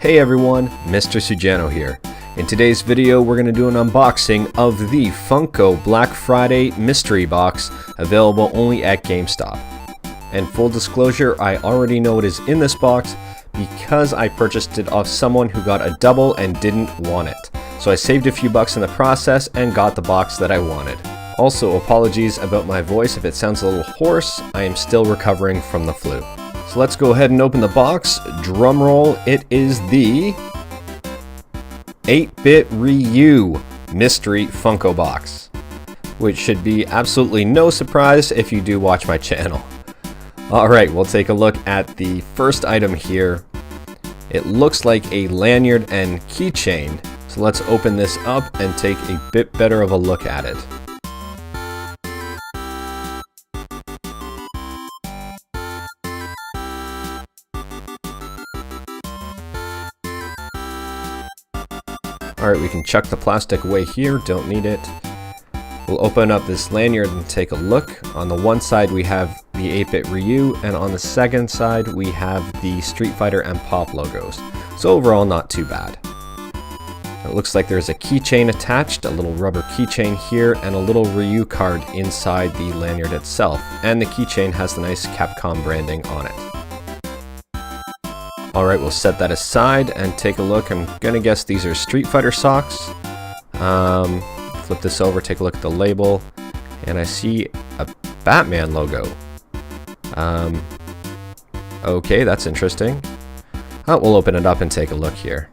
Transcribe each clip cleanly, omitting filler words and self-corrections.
Hey everyone, Mr. Sujano here. In today's video, we're going to do an unboxing of the Funko Black Friday Mystery Box, available only at GameStop. And full disclosure, I already know what is in this box because I purchased it off someone who got a double and didn't want it. So I saved a few bucks in the process and got the box that I wanted. Also, apologies about my voice if it sounds a little hoarse. I am still recovering from the flu. So let's go ahead and open the box. Drum roll, it is the 8-bit Ryu Mystery Funko Box, which should be absolutely no surprise if you do watch my channel. Alright, we'll take a look at the first item here. It looks like a lanyard and keychain, so let's open this up and take a bit better of a look at it. Alright, we can chuck the plastic away here, don't need it. We'll open up this lanyard and take a look. On the one side we have the 8-bit Ryu, and on the second side we have the Street Fighter and Pop logos. So overall, not too bad. It looks like there's a keychain attached, a little rubber keychain here, and a little Ryu card inside the lanyard itself. And the keychain has the nice Capcom branding on it. Alright, we'll set that aside and take a look. I'm gonna guess these are Street Fighter socks. Flip this over, take a look at the label, and I see a Batman logo. Okay, that's interesting. Oh, we'll open it up and take a look here.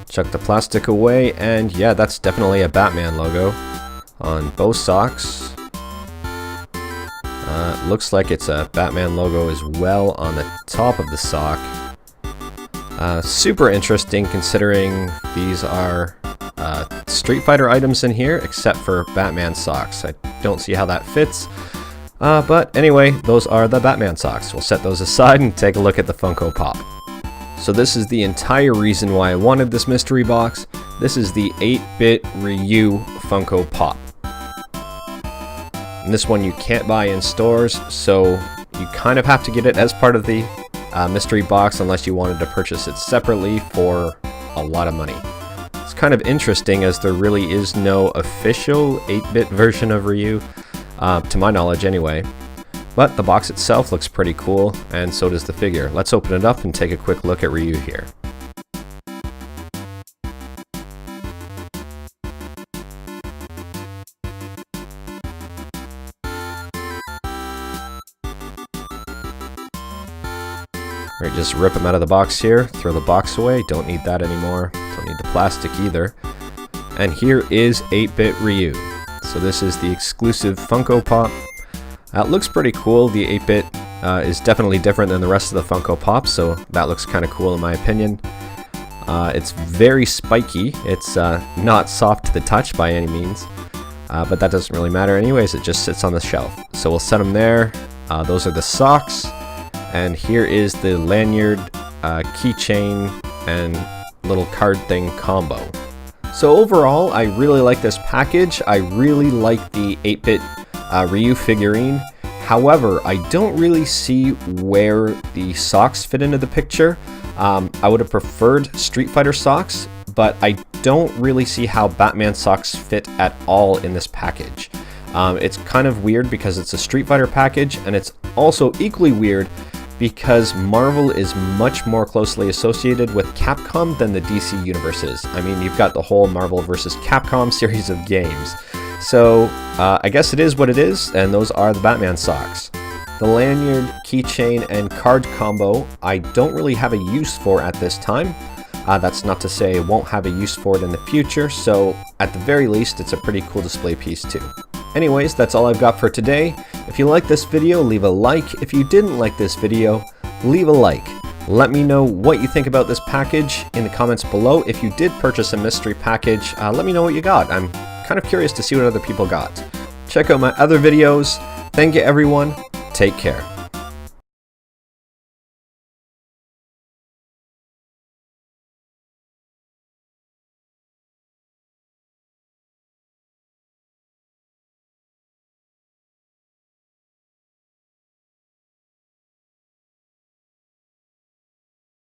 Chuck the plastic away, and yeah, that's definitely a Batman logo on both socks. Looks like it's a Batman logo as well on the top of the sock. Super interesting considering these are Street Fighter items in here, except for Batman socks. I don't see how that fits. But anyway, those are the Batman socks. We'll set those aside and take a look at the Funko Pop. So this is the entire reason why I wanted this mystery box. This is the 8-bit Ryu Funko Pop. And this one you can't buy in stores, so you kind of have to get it as part of the mystery box unless you wanted to purchase it separately for a lot of money. It's kind of interesting as there really is no official 8-bit version of Ryu, to my knowledge anyway. But the box itself looks pretty cool, and so does the figure. Let's open it up and take a quick look at Ryu here. Alright, just rip them out of the box here, throw the box away, don't need that anymore, don't need the plastic either. And here is 8-bit Ryu. So this is the exclusive Funko Pop. It looks pretty cool. The 8-bit is definitely different than the rest of the Funko Pop, so that looks kind of cool in my opinion. It's very spiky, it's not soft to the touch by any means, but that doesn't really matter anyways, it just sits on the shelf. So we'll set them there. Those are the socks. And here is the lanyard, keychain, and little card thing combo. So overall, I really like this package. I really like the 8-bit Ryu figurine. However, I don't really see where the socks fit into the picture. I would have preferred Street Fighter socks, but I don't really see how Batman socks fit at all in this package. It's kind of weird because it's a Street Fighter package, and it's also equally weird because Marvel is much more closely associated with Capcom than the DC universe is. I mean, you've got the whole Marvel vs. Capcom series of games. So, I guess it is what it is, and those are the Batman socks. The lanyard, keychain, and card combo, I don't really have a use for at this time. That's not to say I won't have a use for it in the future, so at the very least, it's a pretty cool display piece too. Anyways, that's all I've got for today. If you liked this video, leave a like. If you didn't like this video, leave a like. Let me know what you think about this package in the comments below. If you did purchase a mystery package, let me know what you got. I'm kind of curious to see what other people got. Check out my other videos. Thank you everyone. Take care.